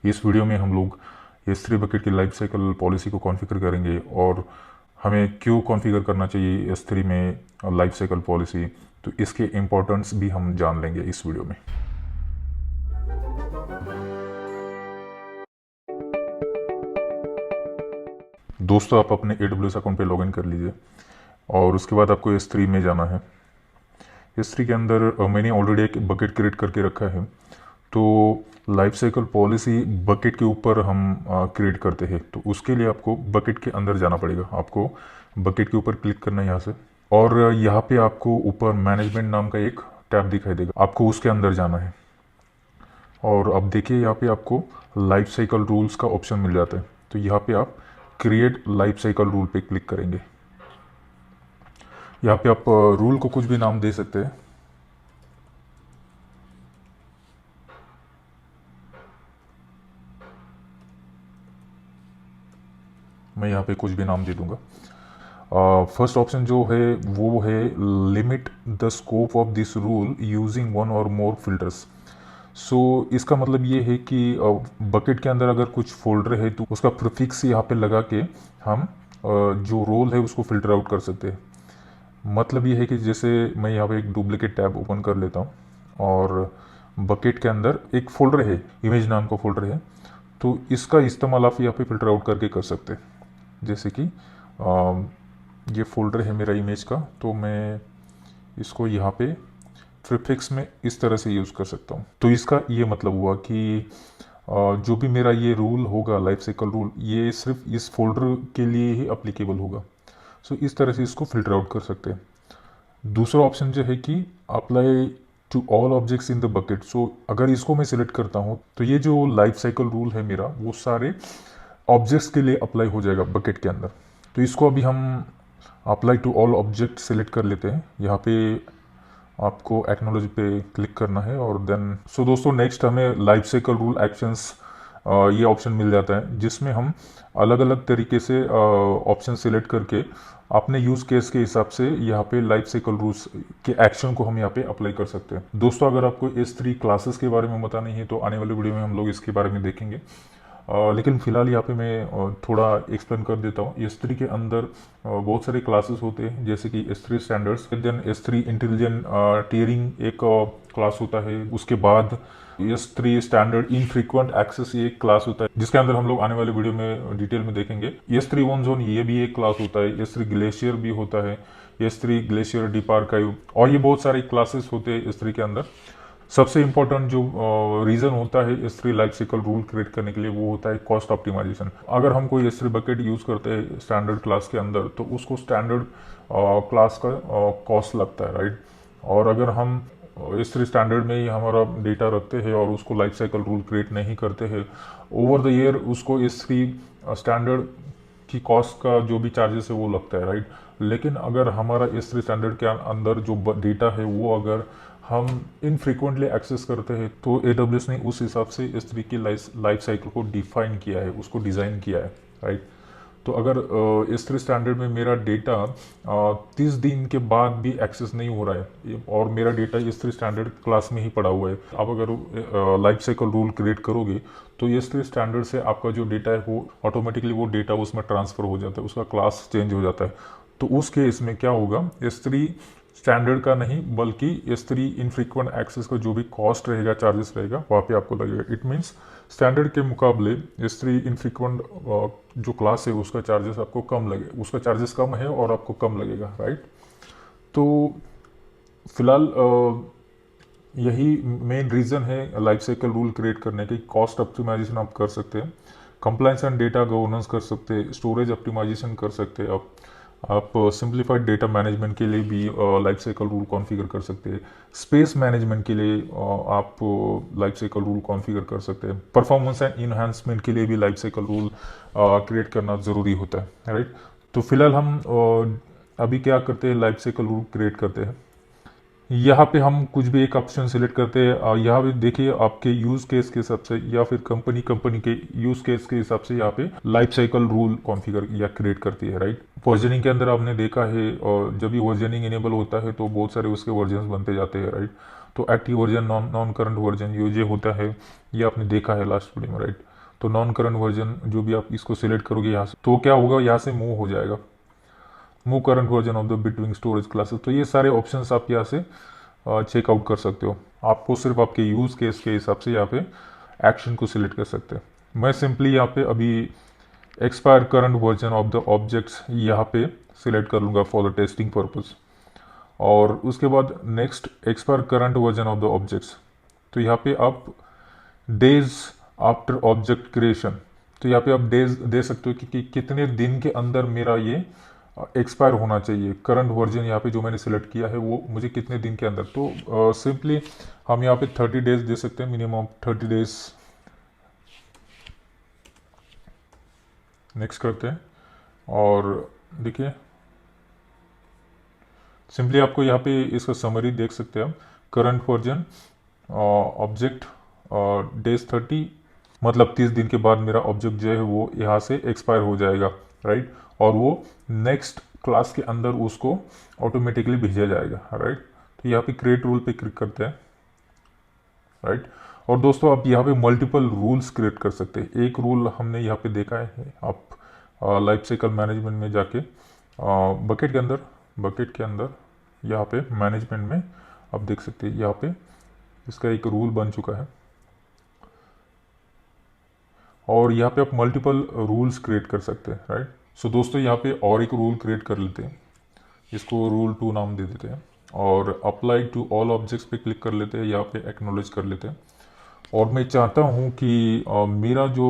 इस वीडियो में हम लोग S3 बकेट की लाइफ साइकिल पॉलिसी को कॉन्फ़िगर करेंगे और हमें क्यों कॉन्फ़िगर करना चाहिए S3 में लाइफ साइकिल पॉलिसी, तो इसके इम्पोर्टेंस भी हम जान लेंगे इस वीडियो में। दोस्तों, आप अपने AWS अकाउंट पे लॉगिन कर लीजिए और उसके बाद आपको S3 में जाना है। S3 के अंदर मैंने ऑलरेडी एक बकेट क्रिएट करके रखा है। तो लाइफ साइकिल पॉलिसी बकेट के ऊपर हम क्रिएट करते हैं, तो उसके लिए आपको बकेट के अंदर जाना पड़ेगा। आपको बकेट के ऊपर क्लिक करना है यहाँ से, और यहाँ पे आपको ऊपर मैनेजमेंट नाम का एक टैब दिखाई देगा, आपको उसके अंदर जाना है। और अब देखिए यहाँ पे आपको लाइफ साइकिल रूल्स का ऑप्शन मिल जाता है। तो यहाँ पे आप क्रिएट लाइफ साइकिल रूल पे क्लिक करेंगे। यहाँ पे आप रूल को कुछ भी नाम दे सकते हैं। मैं यहाँ पे कुछ भी नाम दे दूंगा। फर्स्ट ऑप्शन जो है वो है limit the scope of this rule using one और मोर फिल्टर्स। सो इसका मतलब ये है कि बकेट के अंदर अगर कुछ फोल्डर है तो उसका प्रीफिक्स यहाँ पे लगा के हम जो रोल है उसको फिल्टर आउट कर सकते हैं। मतलब ये है कि जैसे मैं यहाँ पे एक डुप्लीकेट टैब ओपन कर लेता हूँ और बकेट के अंदर एक फोल्डर है, इमेज नाम का फोल्डर है, तो इसका इस्तेमाल आप यहाँ पे फिल्टर आउट करके कर सकते हैं। जैसे कि ये फोल्डर है मेरा इमेज का, तो मैं इसको यहाँ पे प्रीफिक्स में इस तरह से यूज़ कर सकता हूँ। तो इसका ये मतलब हुआ कि जो भी मेरा ये रूल होगा, लाइफ साइकिल रूल, ये सिर्फ इस फोल्डर के लिए ही अप्लीकेबल होगा। सो इस तरह से इसको फिल्टर आउट कर सकते हैं। दूसरा ऑप्शन जो है कि apply to all objects in the bucket. So अगर इसको मैं सिलेक्ट करता हूँ तो ये जो लाइफ साइकिल रूल है मेरा, वो सारे ऑब्जेक्ट्स के लिए अप्लाई हो जाएगा बकेट के अंदर। तो इसको अभी हम apply to all object select कर लेते हैं। यहाँ पे आपको एक्नॉलेज पे क्लिक करना है और देन दोस्तों नेक्स्ट हमें लाइफ साइकिल रूल एक्शंस ये ऑप्शन मिल जाता है, जिसमें हम अलग अलग तरीके से ऑप्शन सिलेक्ट करके अपने यूज़ केस के हिसाब से यहाँ पे लाइफ साइकिल रूल्स के एक्शन को हम यहाँ पे अप्लाई कर सकते हैं। दोस्तों, अगर आपको S3 क्लासेस के बारे में बताना है तो आने वाले वीडियो में हम लोग इसके बारे में देखेंगे। लेकिन फिलहाल यहाँ पे मैं थोड़ा एक्सप्लेन कर देता हूँ। S3 के अंदर बहुत सारे क्लासेस होते हैं, जैसे कि S3 standards, then S3 intelligent tiering एक क्लास होता है। उसके बाद S3 स्टैंडर्ड इनफ्रीक्वेंट एक्सेस ये एक क्लास होता है, जिसके अंदर हम लोग आने वाले वीडियो में डिटेल में देखेंगे। S3 वन जोन ये भी एक क्लास होता है। S3 ग्लेशियर भी होता है, S3 ग्लेशियर डीप आर्काइव, और ये बहुत सारे क्लासेस होते हैं S3 के अंदर। सबसे इम्पोर्टेंट जो रीज़न होता है S3 life cycle rule create करने के लिए, वो होता है कॉस्ट ऑप्टिमाइजेशन। अगर हम कोई S3 बकेट यूज़ करते हैं स्टैंडर्ड क्लास के अंदर, तो उसको स्टैंडर्ड क्लास का कॉस्ट लगता है, राइट। और अगर हम S3 स्टैंडर्ड में ही हमारा डेटा रखते हैं और उसको लाइफ साइकिल रूल क्रिएट नहीं करते हैं, ओवर द ईयर उसको S3 स्टैंडर्ड की कॉस्ट का जो भी चार्जेस है वो लगता है, राइट। लेकिन अगर हमारा S3 स्टैंडर्ड के अंदर जो डेटा है वो अगर हम इनफ्रीक्वेंटली एक्सेस करते हैं, तो AWS ने उस हिसाब से S3 की लाइफ साइकिल को डिफाइन किया है, उसको डिज़ाइन किया है, राइट। तो अगर S3 स्टैंडर्ड में मेरा डेटा 30 दिन के बाद भी एक्सेस नहीं हो रहा है और मेरा डेटा S3 स्टैंडर्ड क्लास में ही पड़ा हुआ है, आप अगर लाइफ साइकिल रूल क्रिएट करोगे तो S3 स्टैंडर्ड से आपका जो डेटा है वो ऑटोमेटिकली वो डेटा उसमें ट्रांसफ़र हो जाता है, उसका क्लास चेंज हो जाता है। तो उस केस में क्या होगा, S3 स्टैंडर्ड का नहीं बल्कि S3 इनफ्रीक्वेंट एक्सेस का जो भी कॉस्ट रहेगा, चार्जेस रहेगा, वहाँ पे आपको लगेगा। इट मीन्स स्टैंडर्ड के मुकाबले S3 इनफ्रीक्वेंट जो क्लास है उसका चार्जेस आपको कम लगे, उसका चार्जेस कम है और आपको कम लगेगा, राइट। तो फिलहाल यही मेन रीज़न है लाइफ साइकिल रूल क्रिएट करने की। कॉस्ट ऑप्टिमाइजेशन आप कर सकते हैं, कंप्लायंस एंड डेटा गवर्नेंस कर सकते हैं, स्टोरेज ऑप्टिमाइजेशन कर सकते हैं, आप सिंप्लीफाइड डेटा मैनेजमेंट के लिए भी लाइफ साइकिल रूल कॉन्फ़िगर कर सकते हैं, स्पेस मैनेजमेंट के लिए आप लाइफ साइकिल रूल कॉन्फ़िगर कर सकते हैं, परफॉर्मेंस एंड इन्हांसमेंट के लिए भी लाइफ साइकिल रूल क्रिएट करना ज़रूरी होता है, राइट। तो फिलहाल हम अभी क्या करते हैं, लाइफ साइकिल रूल क्रिएट करते हैं। यहाँ पे हम कुछ भी एक ऑप्शन सिलेक्ट करते हैं, यहाँ पे देखिए आपके यूज़ केस के हिसाब से या फिर कंपनी के यूज़ केस के हिसाब से यहाँ पे लाइफ साइकिल रूल कॉन्फ़िगर या क्रिएट करती है, राइट। वर्जनिंग के अंदर आपने देखा है, और जब भी वर्जनिंग इनेबल होता है तो बहुत सारे उसके वर्जन बनते जाते हैं, राइट। तो active version, non non current version ये होता है, ये आपने देखा है लास्ट वीडियो में, राइट। तो नॉन करंट वर्जन जो भी आप इसको सिलेक्ट करोगे यहाँ से, तो क्या होगा, यहाँ से मूव हो जाएगा, move current version of the between storage classes. तो ये सारे ऑप्शंस आप यहाँ से चेकआउट कर सकते हो। आपको सिर्फ आपके यूज़ केस के हिसाब से यहाँ पे एक्शन को सिलेक्ट कर सकते हैं। मैं सिंपली यहाँ पे अभी expire current version of the objects यहाँ पे सिलेक्ट कर लूँगा फॉर द टेस्टिंग पर्पज। और उसके बाद next expire current version of the objects, तो यहाँ पे आप डेज आफ्टर ऑब्जेक्ट क्रिएशन, तो यहाँ पे आप डेज दे सकते हो कि कितने दिन के अंदर मेरा ये एक्सपायर होना चाहिए। करंट वर्जन यहाँ पे जो मैंने सिलेक्ट किया है वो मुझे कितने दिन के अंदर, तो सिंपली हम यहाँ पे 30 डेज दे सकते हैं, मिनिमम 30 डेज। नेक्स्ट करते हैं और देखिए सिंपली आपको यहाँ पे इसका समरी देख सकते हैं हम। करंट वर्जन ऑब्जेक्ट डेज 30, मतलब 30 दिन के बाद मेरा ऑब्जेक्ट जो है वो यहाँ से एक्सपायर हो जाएगा, राइट। और वो नेक्स्ट क्लास के अंदर उसको ऑटोमेटिकली भेजा जाएगा, राइट। तो यहाँ पे क्रिएट रूल पे क्लिक करते हैं, राइट। और दोस्तों आप यहाँ पे मल्टीपल रूल्स क्रिएट कर सकते हैं। एक रूल हमने यहाँ पे देखा है, आप लाइफ साइकिल मैनेजमेंट में जाके बकेट के अंदर यहाँ पे मैनेजमेंट में आप देख सकते हैं, यहाँ पे इसका एक रूल बन चुका है। और यहाँ पे आप मल्टीपल रूल्स क्रिएट कर सकते हैं, राइट। सो दोस्तों यहाँ पे और एक रूल क्रिएट कर लेते हैं, इसको रूल 2 नाम दे देते हैं। और अप्लाई टू ऑल ऑब्जेक्ट्स पे क्लिक कर लेते हैं, यहाँ पे एक्नॉलेज कर लेते हैं। और मैं चाहता हूँ कि मेरा जो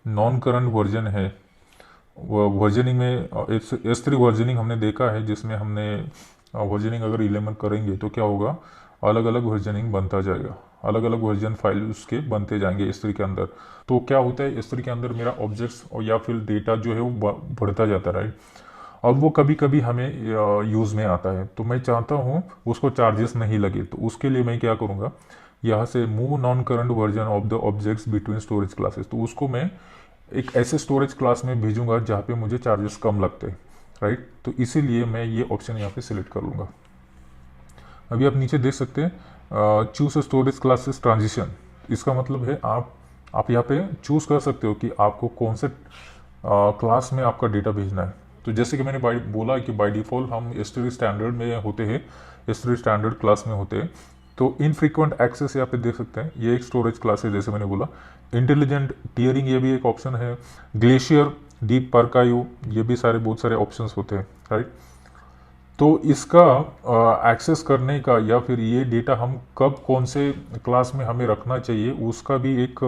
नॉन करंट वर्जन है, वर्जनिंग में S3 वर्जनिंग हमने देखा है, जिसमें हमने वर्जनिंग अगर 11 करेंगे तो क्या होगा, अलग अलग वर्जनिंग बनता जाएगा, अलग अलग वर्जन फाइल उसके बनते जाएंगे S3 के अंदर। तो क्या होता है, S3 के अंदर मेरा ऑब्जेक्ट्स और या फिर डेटा जो है वो बढ़ता जाता है, राइट। और वो कभी कभी हमें यूज़ में आता है, तो मैं चाहता हूँ उसको चार्जेस नहीं लगे। तो उसके लिए मैं क्या करूँगा, यहाँ से move non current version of the objects between storage classes, तो उसको मैं एक ऐसे स्टोरेज क्लास में भेजूंगा जहाँ पे मुझे चार्जेस कम लगते हैं, राइट। तो इसीलिए मैं ये ऑप्शन यहाँ पे सिलेक्ट कर लूँगा। अभी आप नीचे देख सकते हैं चूज स्टोरेज क्लासेस ट्रांजिशन, इसका मतलब है आप यहाँ पे चूज कर सकते हो कि आपको कौन से क्लास में आपका डेटा भेजना है। तो जैसे कि मैंने बोला कि बाय डिफॉल्ट हम S3 स्टैंडर्ड में होते हैं, S3 स्टैंडर्ड क्लास में होते हैं। तो इनफ्रीक्वेंट एक्सेस यहाँ पे देख सकते हैं, ये एक स्टोरेज क्लास है जैसे मैंने बोला। इंटेलिजेंट टियरिंग ये भी एक ऑप्शन है। ग्लेशियर, डीप आर्काइव, ये भी बहुत सारे ऑप्शंस होते हैं, राइट। तो इसका एक्सेस करने का या फिर ये डेटा हम कब कौन से क्लास में हमें रखना चाहिए, उसका भी एक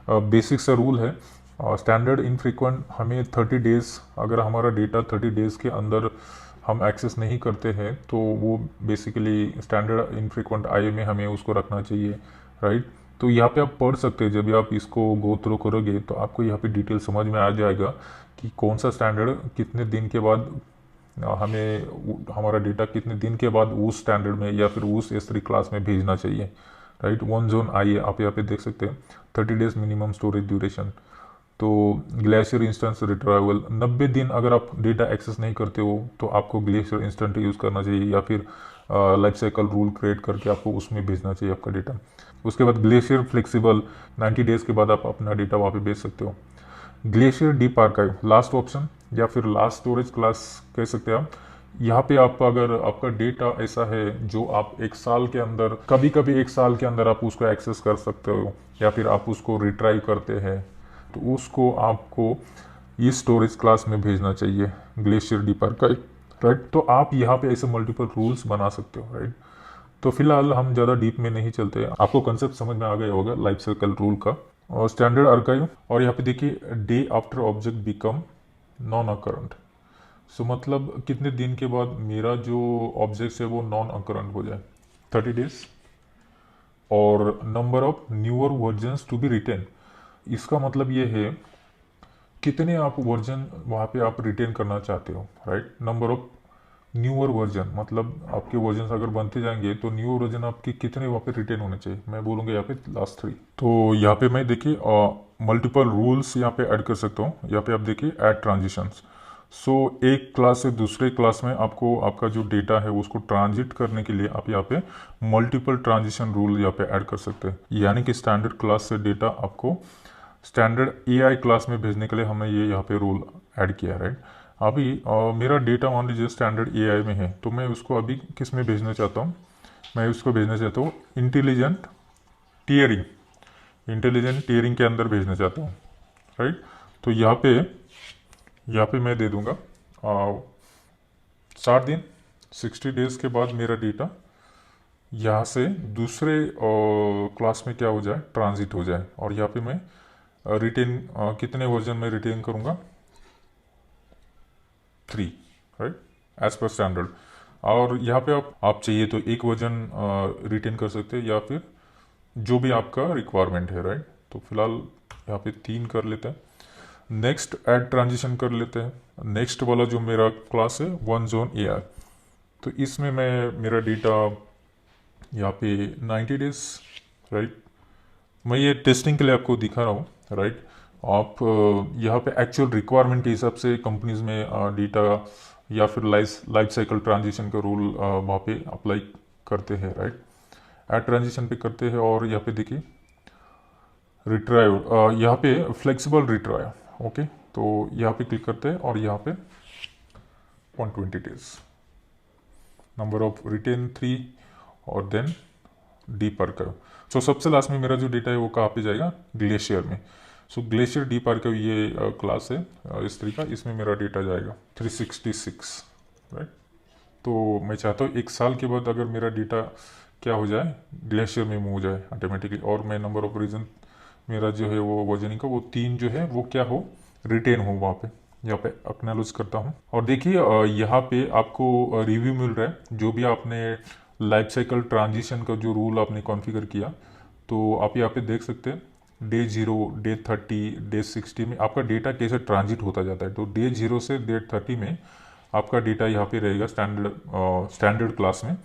बेसिक सा रूल है। स्टैंडर्ड इनफ्रीक्वेंट हमें 30 डेज, अगर हमारा डेटा 30 डेज के अंदर हम एक्सेस नहीं करते हैं तो वो बेसिकली स्टैंडर्ड इनफ्रीक्वेंट आई में हमें उसको रखना चाहिए, राइट। तो यहाँ पे आप पढ़ सकते हैं, जब भी आप इसको गो थ्रू करोगे तो आपको यहाँ पे डिटेल समझ में आ जाएगा कि कौन सा स्टैंडर्ड कितने दिन के बाद हमें हमारा डेटा कितने दिन के बाद उस स्टैंडर्ड में या फिर उस S3 क्लास में भेजना चाहिए, राइट। वन जोन आइए आप यहाँ पे देख सकते हैं, 30 डेज मिनिमम स्टोरेज ड्यूरेशन। तो ग्लेशियर इंस्टेंस रिट्राइवल 90 दिन अगर आप डेटा एक्सेस नहीं करते हो तो आपको ग्लेशियर इंस्टेंट यूज़ करना चाहिए, या फिर लाइफ साइकिल रूल क्रिएट करके आपको उसमें भेजना चाहिए आपका डेटा। उसके बाद ग्लेशियर फ्लेक्सिबल 90 डेज के बाद आप अपना डेटा वहाँ पे भेज सकते हो। Glacier deep archive last option या फिर लास्ट स्टोरेज क्लास कह सकते हैं आप। यहाँ पे आप अगर आपका डेटा ऐसा है जो आप एक साल के अंदर, कभी कभी एक साल के अंदर आप उसको एक्सेस कर सकते हो, या फिर आप उसको रिट्राइव करते हैं, तो उसको आपको इस स्टोरेज क्लास में भेजना चाहिए, ग्लेशियर डीप आर्काइव, राइट। तो आप यहाँ पे ऐसे मल्टीपल रूल्स बना सकते हो, राइट। तो फिलहाल हम ज़्यादा डीप में नहीं चलते, आपको कंसेप्ट समझ में आ गया होगा लाइफ साइकिल रूल का। और स्टैंडर्ड आर्काइव, और यहाँ पे देखिए day after object become non occurrent, so मतलब कितने दिन के बाद मेरा जो ऑब्जेक्ट है वो नॉन अकरेंट हो जाए, 30 डेज। और number of newer versions to be retained, इसका मतलब ये है कितने आप वर्जन वहाँ पे आप रिटेन करना चाहते हो, right. Number of newer version, मतलब आपके वर्जन अगर बनते जाएंगे तो न्यू वर्जन आपके कितने वहाँ पे रिटेन होने चाहिए, मैं बोलूँगा यहाँ पे लास्ट 3। तो यहाँ पे मैं देखिए मल्टीपल रूल्स यहाँ पे ऐड कर सकता हूँ। यहाँ पे आप देखिए ऐड ट्रांजिशंस, सो एक क्लास से दूसरे क्लास में आपको आपका जो डेटा है उसको ट्रांजिट करने के लिए आप यहाँ पे मल्टीपल ट्रांजिशन रूल यहाँ पे ऐड कर सकते हैं। यानी कि स्टैंडर्ड क्लास से डेटा आपको स्टैंडर्ड एआई क्लास में भेजने के लिए हमने ये यहाँ पे रूल ऐड किया है, राइट। अभी मेरा डेटा मान लीजिए स्टैंडर्ड एआई में है, तो मैं उसको अभी किस में भेजना चाहता हूँ, मैं उसको भेजना चाहता हूँ इंटेलिजेंट टियरिंग के अंदर भेजना चाहता हूँ, राइट। तो यहाँ पे मैं दे दूंगा 60 दिन, 60 डेज के बाद मेरा डेटा यहाँ से दूसरे क्लास में क्या हो जाए, ट्रांजिट हो जाए। और यहाँ पे मैं रिटेन कितने वर्जन में रिटेन करूँगा, 3, राइट, एज पर स्टैंडर्ड। और यहाँ पे आप चाहिए तो एक वर्जन रिटेन कर सकते हैं या फिर जो भी आपका रिक्वायरमेंट है, राइट। तो फिलहाल यहाँ पे 3 कर लेते हैं। नेक्स्ट ऐड ट्रांजिशन कर लेते हैं। नेक्स्ट वाला जो मेरा क्लास है वन जोन एआई, तो इसमें मैं मेरा डेटा यहाँ पे 90 डेज, राइट। मैं ये टेस्टिंग के लिए आपको दिखा रहा हूँ, राइट। आप यहाँ पे एक्चुअल रिक्वायरमेंट के हिसाब से कंपनीज में डेटा या फिर लाइफ साइकिल ट्रांजिशन का रूल वहाँ पे अप्लाई करते हैं, राइट। ऐड ट्रांजिशन पे करते हैं और यहाँ पे देखिए रिट्राइव, यहाँ पे फ्लेक्सिबल रिट्राइव, ओके। तो यहाँ पे क्लिक करते हैं और यहाँ पे 120 डेज, नंबर ऑफ रिटेन 3 और देन डीप आर्काइव। सो सबसे लास्ट में मेरा जो डेटा है वो कहाँ पे जाएगा, ग्लेशियर में। सो ग्लेशियर डीप आर्काइव ये क्लास है इस तरीका, इसमें मेरा डेटा जाएगा 366, राइट। तो मैं चाहता हूँ 1 साल के बाद अगर मेरा डेटा क्या हो जाए, ग्लेशियर में मूव हो जाए ऑटोमेटिकली, और मैं नंबर ऑफ रीजन मेरा जो है वो वर्जनिंग का वो 3 जो है वो क्या हो, रिटेन हो वहाँ पे। यहाँ पे एक्नॉलेज करता हूँ और देखिए यहाँ पे आपको रिव्यू मिल रहा है जो भी आपने लाइफ साइकिल ट्रांजिशन का जो रूल आपने कॉन्फ़िगर किया। तो आप यहाँ पे देख सकते हैं डे 0, डे 30, डे 60 में आपका डेटा कैसे ट्रांजिट होता जाता है। तो डे 0 से डे 30 में आपका डेटा यहाँ पे रहेगा स्टैंडर्ड क्लास में।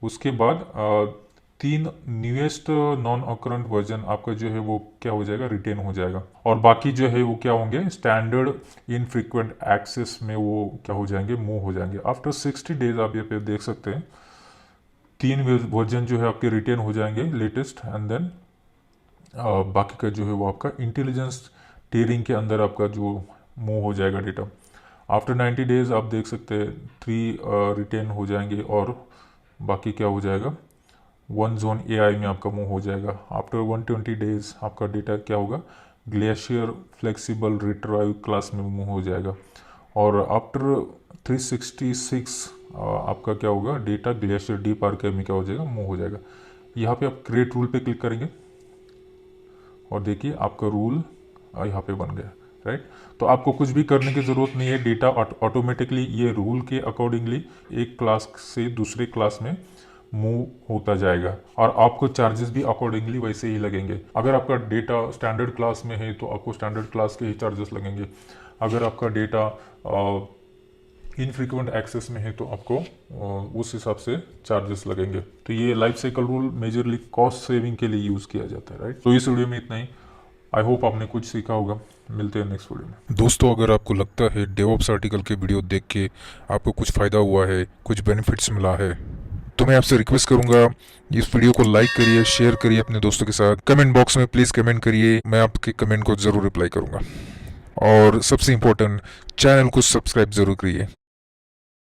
उसके बाद 3 न्यूएस्ट नॉन अकरेंट वर्जन आपका जो है वो क्या हो जाएगा, रिटेन हो जाएगा। और बाकी जो है वो क्या होंगे, स्टैंडर्ड इनफ्रीक्वेंट एक्सेस में वो क्या हो जाएंगे, मूव हो जाएंगे। आफ्टर 60 डेज आप यहाँ पे देख सकते हैं 3 वर्जन जो है आपके रिटेन हो जाएंगे लेटेस्ट, एंड देन बाकी का जो है वो आपका इंटेलिजेंस टियरिंग के अंदर आपका जो मूव हो जाएगा डेटा। आफ्टर 90 डेज आप देख सकते हैं 3 रिटेन हो जाएंगे और बाकी क्या हो जाएगा, वन जोन एआई में आपका मूव हो जाएगा। आफ्टर 120 डेज आपका डेटा क्या होगा, ग्लेशियर फ्लेक्सिबल रिट्राइव क्लास में मूव हो जाएगा। और आफ्टर 366 आपका क्या होगा, डेटा ग्लेशियर डीप आर्काइव में क्या हो जाएगा, मूव हो जाएगा। यहाँ पे आप क्रिएट रूल पे क्लिक करेंगे और देखिए आपका रूल यहाँ पे बन गया, राइट। तो आपको कुछ भी करने की ज़रूरत नहीं है, डेटा ऑटोमेटिकली ये रूल के अकॉर्डिंगली एक क्लास से दूसरे क्लास में मूव होता जाएगा और आपको चार्जेस भी अकॉर्डिंगली वैसे ही लगेंगे। अगर आपका डेटा स्टैंडर्ड क्लास में है तो आपको स्टैंडर्ड क्लास के ही चार्जेस लगेंगे। अगर आपका डेटा इनफ्रीक्वेंट एक्सेस में है तो आपको उस हिसाब से चार्जेस लगेंगे। तो ये life cycle rule majorly cost saving के लिए यूज़ किया जाता है, राइट। तो इस वीडियो में इतना ही। आई होप आपने कुछ सीखा होगा। मिलते हैं नेक्स्ट वीडियो में। दोस्तों, अगर आपको लगता है डेवऑप्स आर्टिकल के वीडियो देख के आपको कुछ फ़ायदा हुआ है, कुछ बेनिफिट्स मिला है, तो मैं आपसे रिक्वेस्ट करूंगा इस वीडियो को लाइक करिए, शेयर करिए अपने दोस्तों के साथ। कमेंट बॉक्स में प्लीज़ कमेंट करिए, मैं आपके कमेंट को ज़रूर रिप्लाई करूंगा। और सबसे इम्पोर्टेंट, चैनल को सब्सक्राइब ज़रूर करिए।